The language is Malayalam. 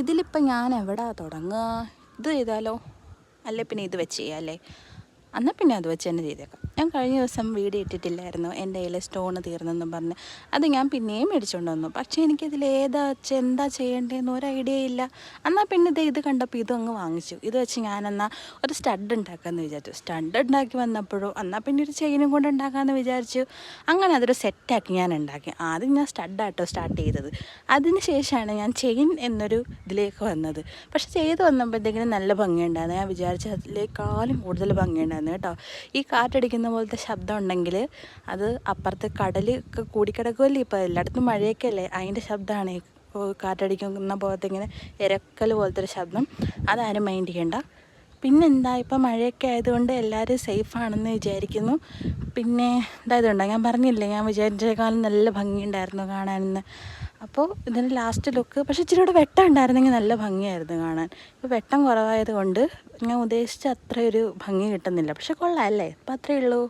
ഇതിലിപ്പോൾ ഞാൻ എവിടാ തുടങ്ങുക? ഇത് ചെയ്താലോ? അല്ലേ പിന്നെ ഇത് വെച്ച് ചെയ്യാം അല്ലേ? എന്നാൽ പിന്നെ അത് വെച്ച് തന്നെ ചെയ്തേക്കാം. ഞാൻ കഴിഞ്ഞ ദിവസം വീഡിയോ ഇട്ടിട്ടില്ലായിരുന്നു എൻ്റെ കയ്യിൽ സ്റ്റോൺ തീർന്നെന്നും പറഞ്ഞ്. അത് ഞാൻ പിന്നെയും മേടിച്ചുകൊണ്ട് വന്നു. പക്ഷേ എനിക്കതിൽ എന്താ ചെയ്യേണ്ടതെന്ന് ഒരു ഐഡിയ ഇല്ല. എന്നാൽ പിന്നെ ഇത് കണ്ടപ്പോൾ ഇതും അങ്ങ് വാങ്ങിച്ചു. ഇത് വെച്ച് ഞാനെന്നാൽ ഒരു സ്റ്റഡ് ഉണ്ടാക്കാമെന്ന് വിചാരിച്ചു. സ്റ്റഡ് ഉണ്ടാക്കി വന്നപ്പോഴോ എന്നാൽ പിന്നെ ഒരു ചെയിനും കൊണ്ട് ഉണ്ടാക്കാമെന്ന് വിചാരിച്ചു. അങ്ങനെ അതൊരു സെറ്റാക്കി ഞാൻ ഉണ്ടാക്കി. ആദ്യം ഞാൻ സ്റ്റഡാട്ടോ സ്റ്റാർട്ട് ചെയ്തത്. അതിന് ശേഷമാണ് ഞാൻ ചെയിൻ എന്നൊരു ഇതിലേക്ക് വന്നത്. പക്ഷെ ചെയ്ത് വന്നപ്പോഴത്തേക്കിനും നല്ല ഭംഗിയുണ്ടായിരുന്നു. ഞാൻ വിചാരിച്ച അതിലേക്കാളും കൂടുതൽ ഭംഗിയുണ്ടായിരുന്നു കേട്ടോ. ഈ കാറ്റടിക്കുന്ന പോലത്തെ ശബ്ദം ഉണ്ടെങ്കിൽ അത് അപ്പുറത്ത് കടൽ ഒക്കെ കൂടിക്കിടക്കുമല്ലേ. ഇപ്പോൾ എല്ലായിടത്തും മഴയൊക്കെ അല്ലേ, അതിൻ്റെ ശബ്ദമാണ്. കാറ്റടിക്കുന്ന പോലത്തെ ഇങ്ങനെ ഇരക്കൽ പോലത്തെ ഒരു ശബ്ദം. അതാരും മൈൻഡ് ചെയ്യണ്ട. പിന്നെന്താ, ഇപ്പം മഴയൊക്കെ ആയതുകൊണ്ട് എല്ലാവരും സേഫാണെന്ന് വിചാരിക്കുന്നു. പിന്നെ ഇതായതുകൊണ്ടാണ് ഞാൻ പറഞ്ഞില്ലേ, ഞാൻ വിചാരിച്ചേക്കാളും നല്ല ഭംഗിയുണ്ടായിരുന്നു കാണാനെന്ന്. അപ്പോൾ ഇതിന് ലാസ്റ്റ് ലുക്ക് പക്ഷേ ഇച്ചിരി കൂടെ വെട്ടം ഉണ്ടായിരുന്നെങ്കിൽ നല്ല ഭംഗിയായിരുന്നു കാണാൻ. ഇപ്പോൾ വെട്ടം കുറവായത് കൊണ്ട് ഞാൻ ഉദ്ദേശിച്ച അത്രയൊരു ഭംഗി കിട്ടുന്നില്ല. പക്ഷെ കൊള്ളാം അല്ലേ? അപ്പോൾ അത്രയേ ഉള്ളൂ.